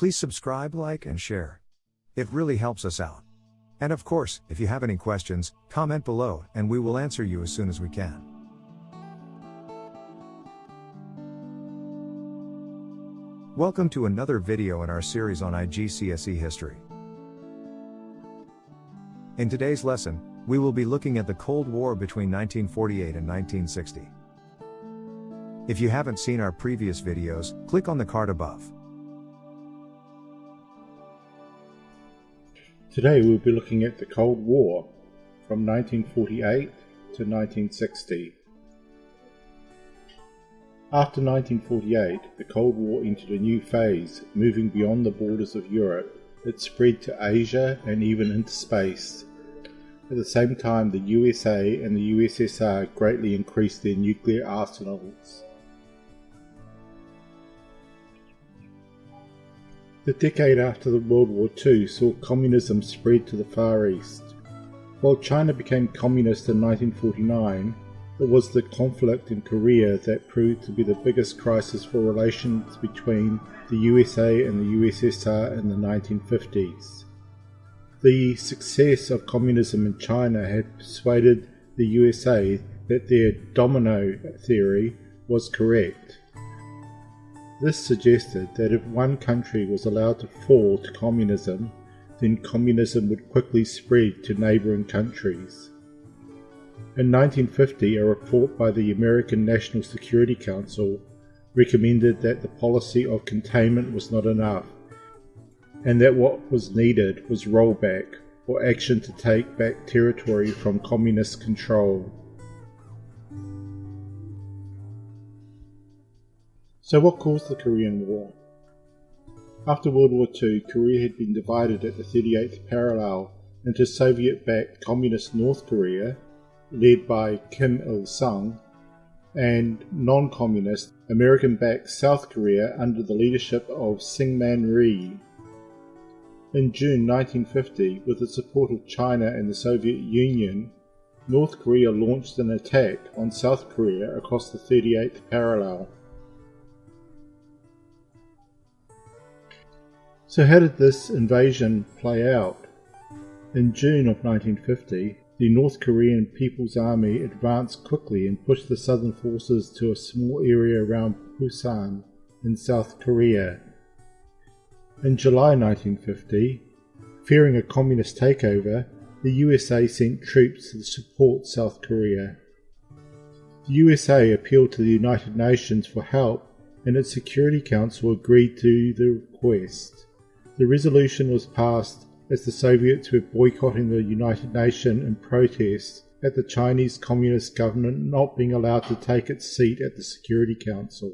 Please subscribe, like, and share. It really helps us out. And of course, if you have any questions, comment below and we will answer you as soon as we can. Welcome to another video in our series on IGCSE History. In today's lesson, we will be looking at the Cold War between 1948 and 1960. If you haven't seen our previous videos, click on the card above. Today we'll be looking at the Cold War from 1948 to 1960. After 1948, the Cold War entered a new phase, moving beyond the borders of Europe. It spread to Asia and even into space. At the same time, the USA and the USSR greatly increased their nuclear arsenals. The decade after World War II saw communism spread to the Far East. While China became communist in 1949, it was the conflict in Korea that proved to be the biggest crisis for relations between the USA and the USSR in the 1950s. The success of communism in China had persuaded the USA that their domino theory was correct. This suggested that if one country was allowed to fall to communism, then communism would quickly spread to neighbouring countries. In 1950, a report by the American National Security Council recommended that the policy of containment was not enough, and that what was needed was rollback, or action to take back territory from communist control. So what caused the Korean War? After World War II, Korea had been divided at the 38th parallel into Soviet-backed Communist North Korea, led by Kim Il-sung, and non-communist American-backed South Korea under the leadership of Syngman Rhee. In June 1950, with the support of China and the Soviet Union, North Korea launched an attack on South Korea across the 38th parallel. So how did this invasion play out? In June of 1950, the North Korean People's Army advanced quickly and pushed the southern forces to a small area around Busan in South Korea. In July 1950, fearing a communist takeover, the USA sent troops to support South Korea. The USA appealed to the United Nations for help, and its Security Council agreed to the request. The resolution was passed as the Soviets were boycotting the United Nations in protest at the Chinese Communist government not being allowed to take its seat at the Security Council.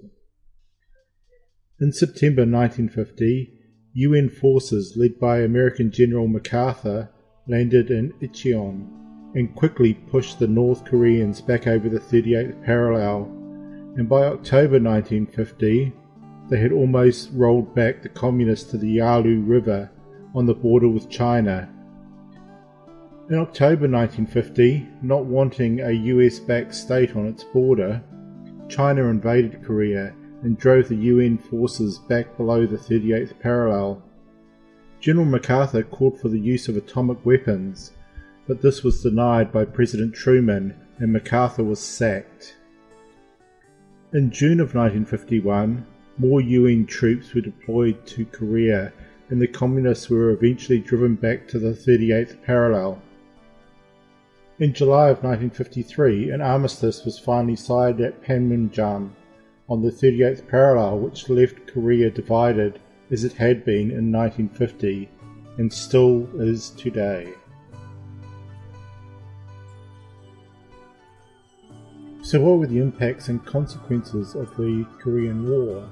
In September 1950, UN forces led by American General MacArthur landed in Incheon and quickly pushed the North Koreans back over the 38th parallel, and by October 1950 they had almost rolled back the communists to the Yalu River on the border with China. In October 1950, not wanting a US-backed state on its border, China invaded Korea and drove the UN forces back below the 38th parallel. General MacArthur called for the use of atomic weapons, but this was denied by President Truman and MacArthur was sacked. In June of 1951, more UN troops were deployed to Korea and the communists were eventually driven back to the 38th parallel. In July of 1953, an armistice was finally signed at Panmunjom on the 38th parallel, which left Korea divided as it had been in 1950 and still is today. So what were the impacts and consequences of the Korean War?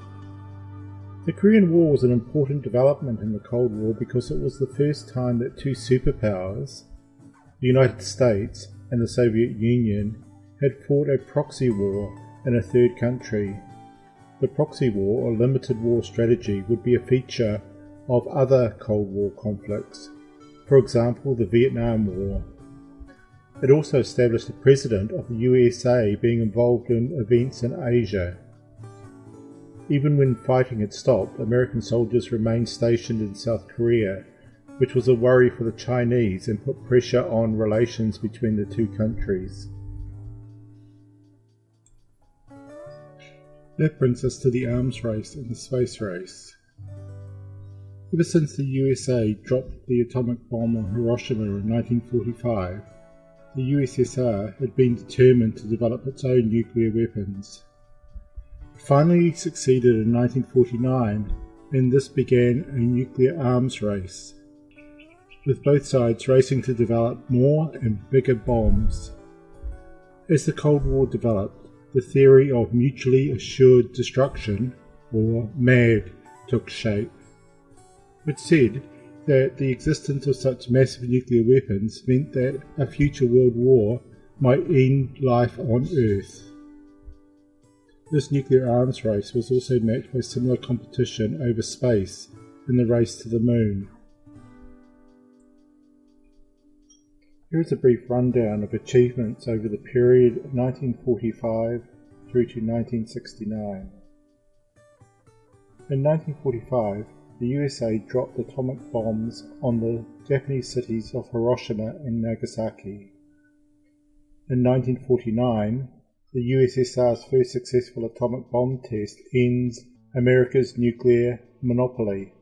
The Korean War was an important development in the Cold War because it was the first time that two superpowers, the United States and the Soviet Union, had fought a proxy war in a third country. The proxy war or limited war strategy would be a feature of other Cold War conflicts, for example the Vietnam War. It also established a precedent of the USA being involved in events in Asia. Even when fighting had stopped, American soldiers remained stationed in South Korea, which was a worry for the Chinese and put pressure on relations between the two countries. That brings us to the arms race and the space race. Ever since the USA dropped the atomic bomb on Hiroshima in 1945, the USSR had been determined to develop its own nuclear weapons. It finally succeeded in 1949, and this began a nuclear arms race, with both sides racing to develop more and bigger bombs. As the Cold War developed, the theory of mutually assured destruction, or MAD, took shape, which said that the existence of such massive nuclear weapons meant that a future world war might end life on Earth. This nuclear arms race was also matched by similar competition over space in the race to the moon. Here is a brief rundown of achievements over the period of 1945 through to 1969. In 1945, the USA dropped atomic bombs on the Japanese cities of Hiroshima and Nagasaki. In 1949, the USSR's first successful atomic bomb test ends America's nuclear monopoly.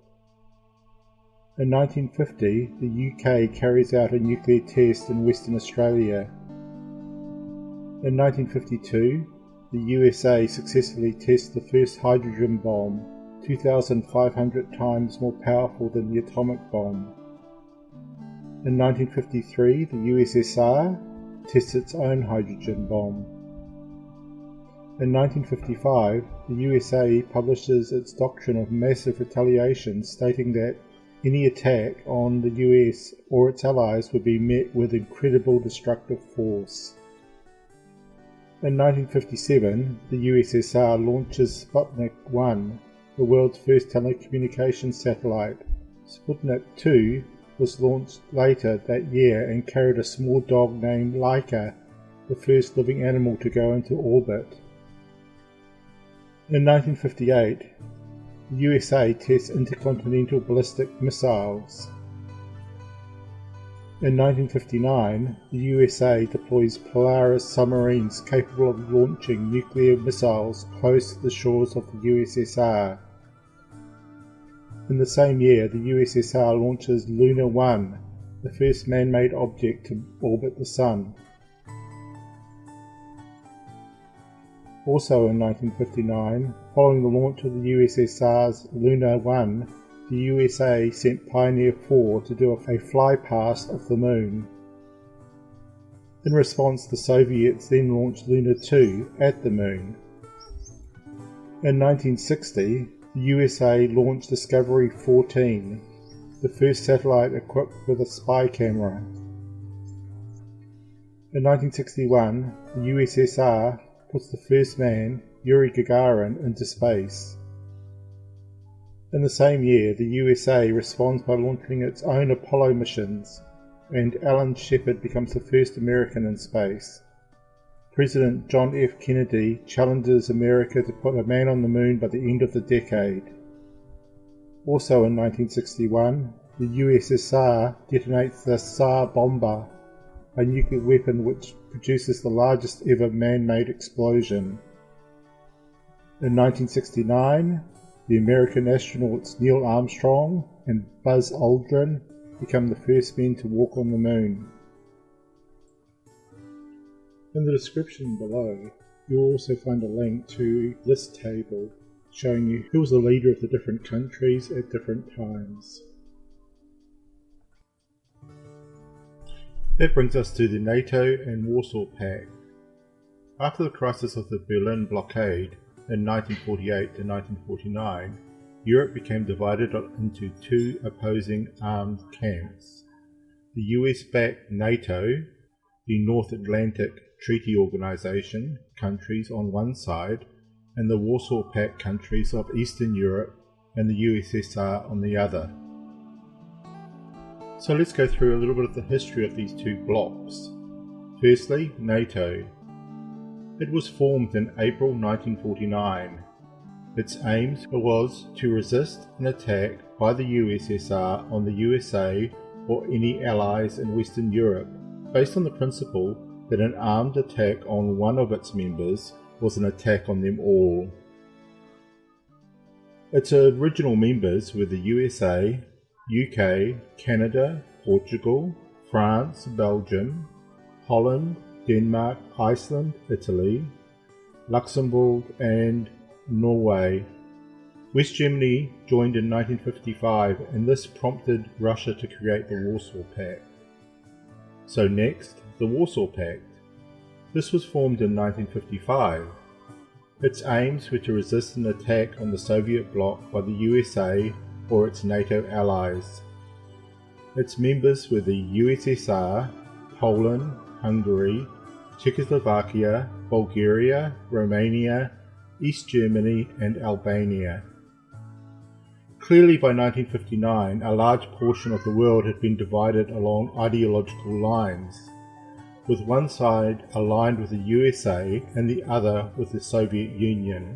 In 1950, the UK carries out a nuclear test in Western Australia. In 1952, the USA successfully tests the first hydrogen bomb, 2,500 times more powerful than the atomic bomb. In 1953, the USSR tests its own hydrogen bomb. In 1955, the USA publishes its doctrine of massive retaliation, stating that any attack on the US or its allies would be met with incredible destructive force. In 1957, the USSR launches Sputnik 1, the world's first telecommunications satellite. Sputnik 2 was launched later that year and carried a small dog named Laika, the first living animal to go into orbit. In 1958, the USA tests intercontinental ballistic missiles. In 1959, the USA deploys Polaris submarines capable of launching nuclear missiles close to the shores of the USSR. In the same year, the USSR launches Luna 1, the first man-made object to orbit the Sun. Also in 1959, following the launch of the USSR's Luna 1, the USA sent Pioneer 4 to do a flypast of the Moon. In response, the Soviets then launched Luna 2 at the Moon. In 1960, the USA launched Discovery 14, the first satellite equipped with a spy camera. In 1961, the USSR puts the first man, Yuri Gagarin, into space. In the same year, the USA responds by launching its own Apollo missions, and Alan Shepard becomes the first American in space. President John F. Kennedy challenges America to put a man on the moon by the end of the decade. Also in 1961, the USSR detonates the Tsar Bomba, a nuclear weapon which produces the largest ever man-made explosion. In 1969, the American astronauts Neil Armstrong and Buzz Aldrin become the first men to walk on the moon. In the description below, you'll also find a link to this table showing you who was the leader of the different countries at different times. That brings us to the NATO and Warsaw Pact. After the crisis of the Berlin blockade in 1948 to 1949, Europe became divided into two opposing armed camps. The US-backed NATO, the North Atlantic Treaty Organization countries on one side, and the Warsaw Pact countries of Eastern Europe and the USSR on the other. So let's go through a little bit of the history of these two blocs. Firstly, NATO. It was formed in April 1949. Its aims was to resist an attack by the USSR on the USA or any allies in Western Europe, based on the principle that an armed attack on one of its members was an attack on them all. Its original members were the USA, UK, Canada, Portugal, France, Belgium, Holland, Denmark, Iceland, Italy, Luxembourg and Norway. West Germany joined in 1955, and this prompted Russia to create the Warsaw Pact. So next, the Warsaw Pact. This was formed in 1955. Its aims were to resist an attack on the Soviet bloc by the USA or its NATO allies. Its members were the USSR, Poland, Hungary, Czechoslovakia, Bulgaria, Romania, East Germany and Albania. Clearly by 1959 a large portion of the world had been divided along ideological lines, with one side aligned with the USA and the other with the Soviet Union.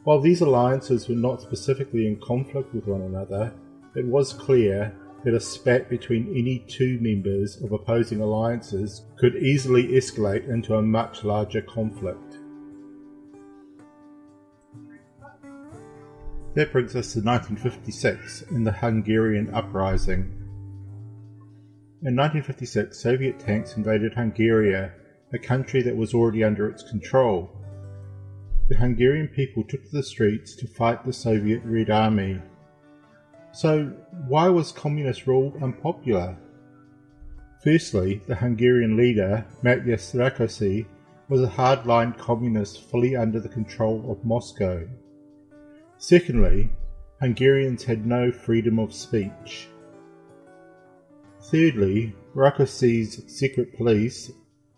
While these alliances were not specifically in conflict with one another, it was clear that a spat between any two members of opposing alliances could easily escalate into a much larger conflict. That brings us to 1956 and the Hungarian Uprising. In 1956, Soviet tanks invaded Hungary, a country that was already under its control. The Hungarian people took to the streets to fight the Soviet Red Army. So, why was communist rule unpopular? Firstly, the Hungarian leader, Mátyás Rákosi, was a hardline communist fully under the control of Moscow. Secondly, Hungarians had no freedom of speech. Thirdly, Rákosi's secret police,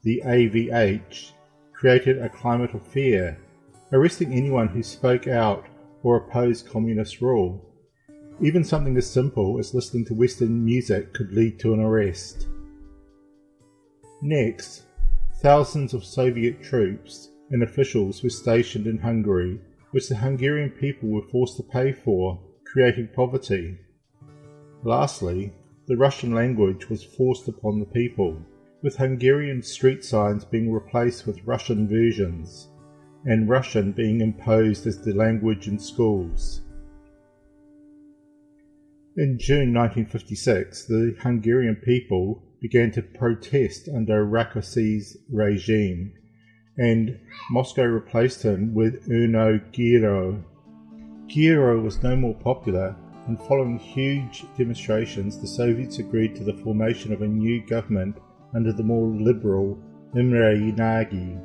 the AVH, created a climate of fear, arresting anyone who spoke out or opposed communist rule. Even something as simple as listening to Western music could lead to an arrest. Next, thousands of Soviet troops and officials were stationed in Hungary, which the Hungarian people were forced to pay for, creating poverty. Lastly, the Russian language was forced upon the people, with Hungarian street signs being replaced with Russian versions, and Russian being imposed as the language in schools. In June 1956, the Hungarian people began to protest under Rákosi's regime, and Moscow replaced him with Erno Gyro. Gyro was no more popular, and following huge demonstrations, the Soviets agreed to the formation of a new government under the more liberal Imre Nagy.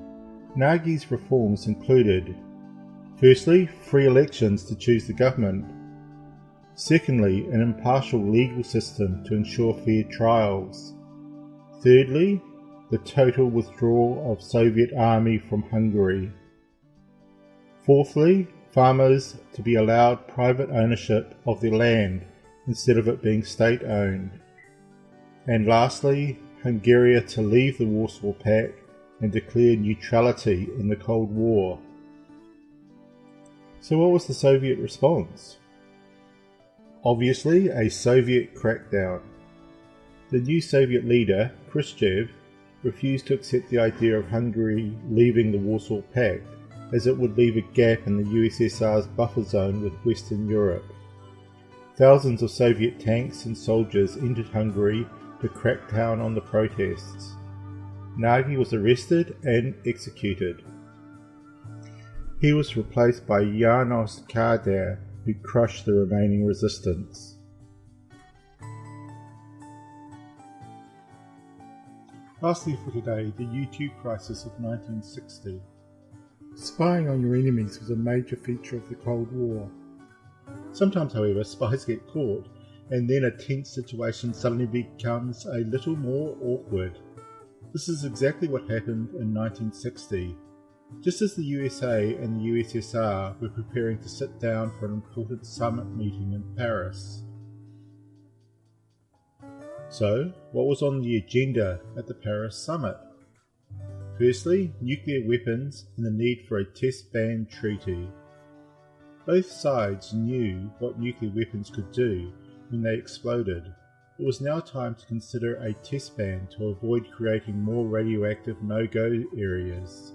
Nagy's reforms included, firstly, free elections to choose the government. Secondly, an impartial legal system to ensure fair trials. Thirdly, the total withdrawal of Soviet army from Hungary. Fourthly, farmers to be allowed private ownership of their land instead of it being state-owned. And lastly, Hungary to leave the Warsaw Pact and declare neutrality in the Cold War. So what was the Soviet response? Obviously, a Soviet crackdown. The new Soviet leader, Khrushchev, refused to accept the idea of Hungary leaving the Warsaw Pact, as it would leave a gap in the USSR's buffer zone with Western Europe. Thousands of Soviet tanks and soldiers entered Hungary to crack down on the protests. Nagy was arrested and executed. He was replaced by János Kádár, who crushed the remaining resistance. Lastly for today, the U2 crisis of 1960. Spying on your enemies was a major feature of the Cold War. Sometimes, however, spies get caught, and then a tense situation suddenly becomes a little more awkward. This is exactly what happened in 1960. Just as the USA and the USSR were preparing to sit down for an important summit meeting in Paris. So, what was on the agenda at the Paris summit? Firstly, nuclear weapons and the need for a test ban treaty. Both sides knew what nuclear weapons could do when they exploded. It was now time to consider a test ban to avoid creating more radioactive no-go areas.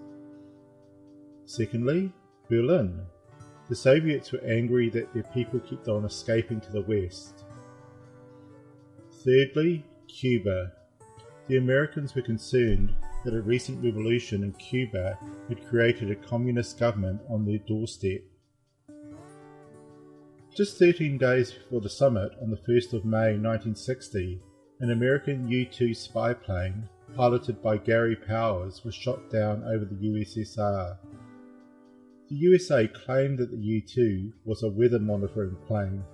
Secondly, Berlin. The Soviets were angry that their people kept on escaping to the west. Thirdly, Cuba. The Americans were concerned that a recent revolution in Cuba had created a communist government on their doorstep. Just 13 days before the summit, on the 1st of May 1960, an American U-2 spy plane, piloted by Gary Powers, was shot down over the USSR. The USA claimed that the U-2 was a weather monitoring plane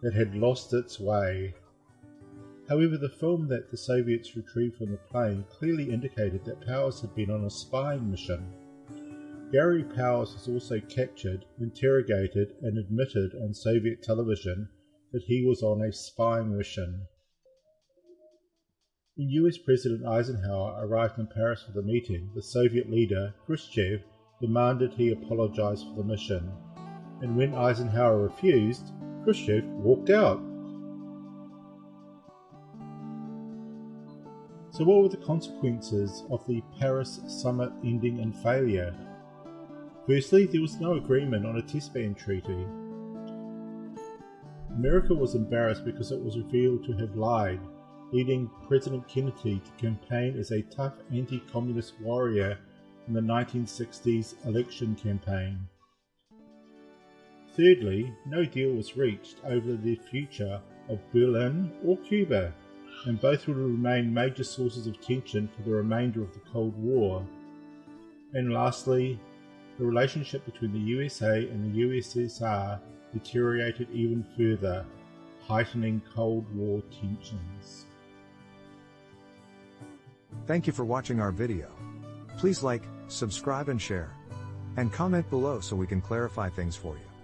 that had lost its way. However, the film that the Soviets retrieved from the plane clearly indicated that Powers had been on a spying mission. Gary Powers was also captured, interrogated, and admitted on Soviet television that he was on a spying mission. When US President Eisenhower arrived in Paris for the meeting, the Soviet leader, Khrushchev, demanded he apologize for the mission, and when Eisenhower refused, Khrushchev walked out. So what were the consequences of the Paris summit ending in failure? Firstly, there was no agreement on a test ban treaty. America was embarrassed because it was revealed to have lied, leading President Kennedy to campaign as a tough anti-communist warrior in the 1960s election campaign. Thirdly, no deal was reached over the future of Berlin or Cuba, and both would remain major sources of tension for the remainder of the Cold War. And lastly, the relationship between the USA and the USSR deteriorated even further, heightening Cold War tensions. Thank you for watching our video. Please like, subscribe and share. And comment below so we can clarify things for you.